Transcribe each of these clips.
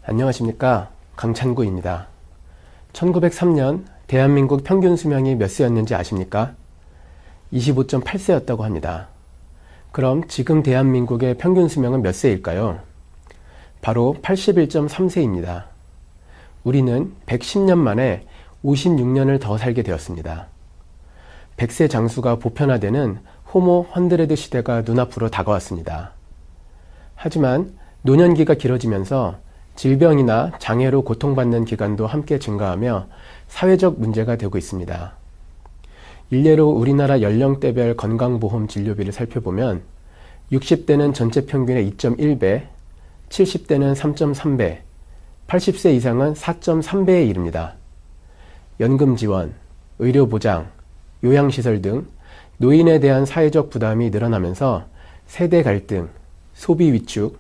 안녕하십니까, 강찬구입니다. 1903년 대한민국 평균 수명이 몇 세였는지 아십니까? 25.8세였다고 합니다. 그럼 지금 대한민국의 평균 수명은 몇 세일까요? 바로 81.3세입니다. 우리는 110년 만에 56년을 더 살게 되었습니다. 100세 장수가 보편화되는 호모 헌드레드 시대가 눈앞으로 다가왔습니다. 하지만 노년기가 길어지면서 질병이나 장애로 고통받는 기간도 함께 증가하며 사회적 문제가 되고 있습니다. 일례로 우리나라 연령대별 건강보험 진료비를 살펴보면 60대는 전체 평균의 2.1배, 70대는 3.3배, 80세 이상은 4.3배에 이릅니다. 연금 지원, 의료보장, 요양시설 등 노인에 대한 사회적 부담이 늘어나면서 세대 갈등, 소비 위축,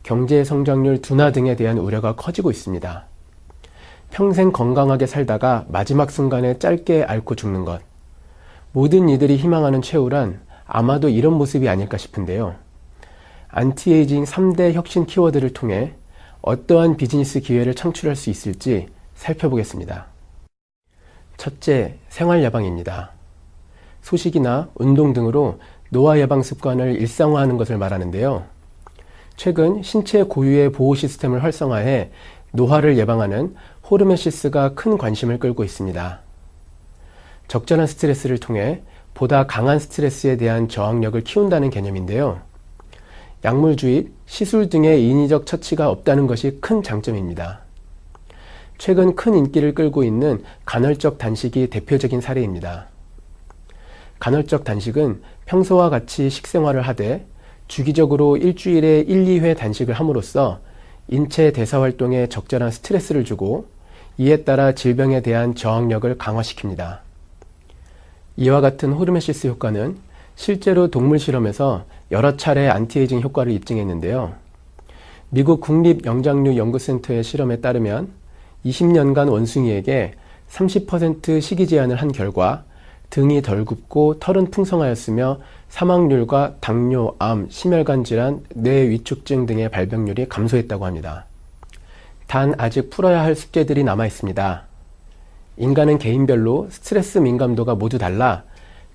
경제 성장률 둔화 등에 대한 우려가 커지고 있습니다. 평생 건강하게 살다가 마지막 순간에 짧게 앓고 죽는 것. 모든 이들이 희망하는 최후란 아마도 이런 모습이 아닐까 싶은데요. 안티에이징 3대 혁신 키워드를 통해 어떠한 비즈니스 기회를 창출할 수 있을지 살펴보겠습니다. 첫째, 생활 예방입니다. 소식이나 운동 등으로 노화 예방 습관을 일상화하는 것을 말하는데요. 최근 신체 고유의 보호 시스템을 활성화해 노화를 예방하는 호르메시스가 큰 관심을 끌고 있습니다. 적절한 스트레스를 통해 보다 강한 스트레스에 대한 저항력을 키운다는 개념인데요. 약물 주입, 시술 등의 인위적 처치가 없다는 것이 큰 장점입니다. 최근 큰 인기를 끌고 있는 간헐적 단식이 대표적인 사례입니다. 간헐적 단식은 평소와 같이 식생활을 하되 주기적으로 일주일에 1, 2회 단식을 함으로써 인체 대사활동에 적절한 스트레스를 주고 이에 따라 질병에 대한 저항력을 강화시킵니다. 이와 같은 호르메시스 효과는 실제로 동물 실험에서 여러 차례 안티에이징 효과를 입증했는데요. 미국 국립영장류 연구센터의 실험에 따르면 20년간 원숭이에게 30% 식이 제한을 한 결과 등이 덜 굽고 털은 풍성하였으며 사망률과 당뇨, 암, 심혈관 질환, 뇌 위축증 등의 발병률이 감소했다고 합니다. 단 아직 풀어야 할 숙제들이 남아 있습니다. 인간은 개인별로 스트레스 민감도가 모두 달라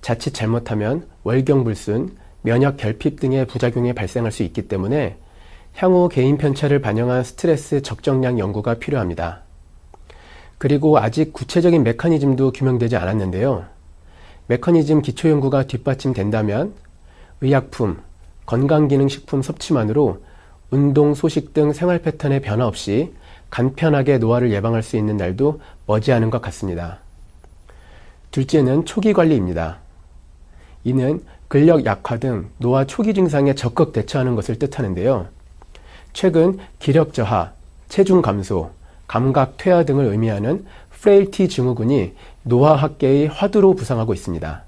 자칫 잘못하면 월경불순, 면역 결핍 등의 부작용이 발생할 수 있기 때문에 향후 개인 편차를 반영한 스트레스 적정량 연구가 필요합니다. 그리고 아직 구체적인 메커니즘도 규명되지 않았는데요. 메커니즘 기초연구가 뒷받침된다면 의약품, 건강기능식품 섭취만으로 운동, 소식 등 생활 패턴의 변화 없이 간편하게 노화를 예방할 수 있는 날도 머지않은 것 같습니다. 둘째는 초기 관리입니다. 이는 근력 약화 등 노화 초기 증상에 적극 대처하는 것을 뜻하는데요. 최근 기력 저하, 체중 감소, 감각 퇴화 등을 의미하는 프레일티 증후군이 노화학계의 화두로 부상하고 있습니다.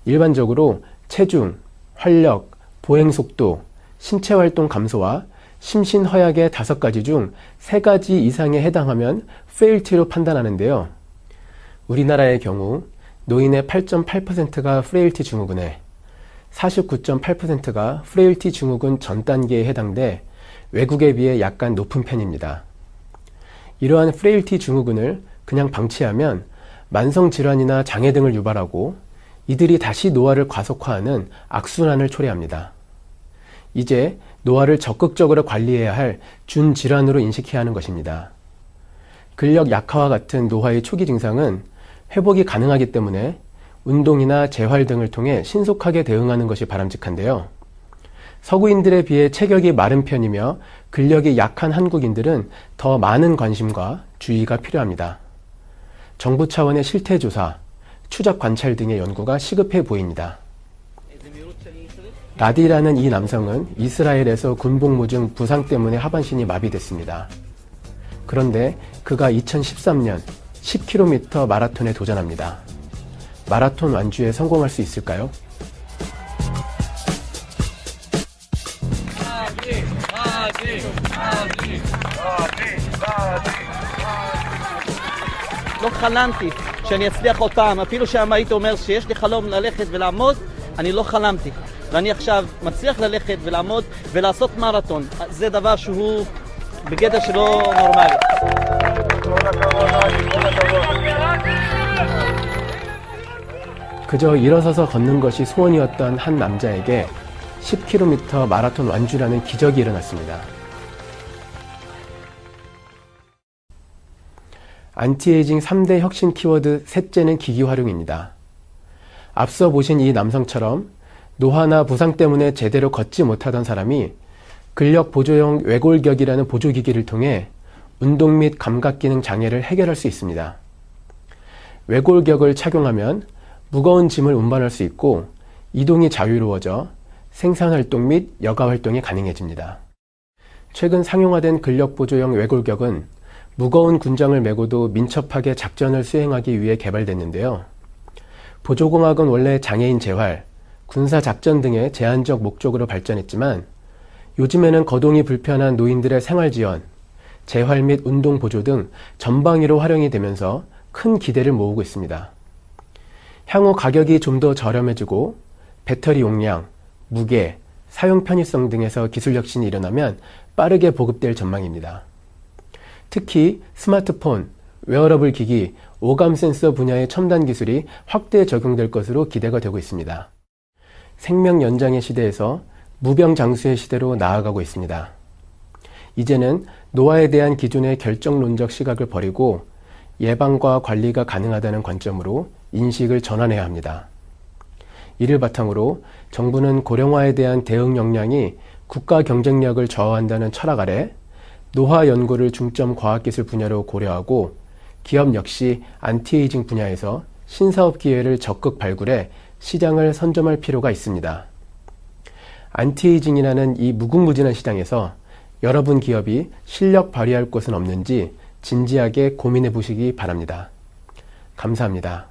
일반적으로 체중, 활력, 보행속도, 신체활동 감소와 심신허약의 5가지 중 3가지 이상에 해당하면 프레일티로 판단하는데요. 우리나라의 경우 노인의 8.8%가 프레일티 증후군에 49.8%가 프레일티 증후군 전 단계에 해당돼 외국에 비해 약간 높은 편입니다. 이러한 프레일티 증후군을 그냥 방치하면 만성질환이나 장애 등을 유발하고 이들이 다시 노화를 과속화하는 악순환을 초래합니다. 이제 노화를 적극적으로 관리해야 할 준질환으로 인식해야 하는 것입니다. 근력 약화와 같은 노화의 초기 증상은 회복이 가능하기 때문에 운동이나 재활 등을 통해 신속하게 대응하는 것이 바람직한데요. 서구인들에 비해 체격이 마른 편이며 근력이 약한 한국인들은 더 많은 관심과 주의가 필요합니다. 정부 차원의 실태조사, 추적 관찰 등의 연구가 시급해 보입니다. 라디라는 이 남성은 이스라엘에서 군복무 중 부상 때문에 하반신이 마비됐습니다. 그런데 그가 2013년 10km 마라톤에 도전합니다. 마라톤 완주에 성공할 수 있을까요? לא חלמתי שאני אצליח עוד פעם, אפילו שם הייתי אומר שיש לי חלום ללכת ולעמוד, אני לא חלמתי. ואני עכשיו מצליח ללכת ולעמוד ולעשות מרתון. זה דבר שהוא בגדר שלא נורמלי. 그저 일어서서 걷는 것이 소원이었던 한 남자에게 10km 마라톤 완주라는 기적이 일어났습니다. 안티에이징 3대 혁신 키워드 셋째는 기기 활용입니다. 앞서 보신 이 남성처럼 노화나 부상 때문에 제대로 걷지 못하던 사람이 근력 보조용 외골격이라는 보조기기를 통해 운동 및 감각 기능 장애를 해결할 수 있습니다. 외골격을 착용하면 무거운 짐을 운반할 수 있고 이동이 자유로워져 생산활동 및 여가활동이 가능해집니다. 최근 상용화된 근력 보조용 외골격은 무거운 군장을 메고도 민첩하게 작전을 수행하기 위해 개발됐는데요. 보조공학은 원래 장애인 재활, 군사작전 등의 제한적 목적으로 발전했지만 요즘에는 거동이 불편한 노인들의 생활지원, 재활 및 운동 보조 등 전방위로 활용이 되면서 큰 기대를 모으고 있습니다. 향후 가격이 좀 더 저렴해지고 배터리 용량, 무게, 사용 편의성 등에서 기술 혁신이 일어나면 빠르게 보급될 전망입니다. 특히 스마트폰, 웨어러블 기기, 오감 센서 분야의 첨단 기술이 확대 적용될 것으로 기대가 되고 있습니다. 생명 연장의 시대에서 무병장수의 시대로 나아가고 있습니다. 이제는 노화에 대한 기존의 결정론적 시각을 버리고 예방과 관리가 가능하다는 관점으로 인식을 전환해야 합니다. 이를 바탕으로 정부는 고령화에 대한 대응 역량이 국가 경쟁력을 저하한다는 철학 아래 노화 연구를 중점 과학기술 분야로 고려하고 기업 역시 안티에이징 분야에서 신사업 기회를 적극 발굴해 시장을 선점할 필요가 있습니다. 안티에이징이라는 이 무궁무진한 시장에서 여러분 기업이 실력 발휘할 곳은 없는지 진지하게 고민해 보시기 바랍니다. 감사합니다.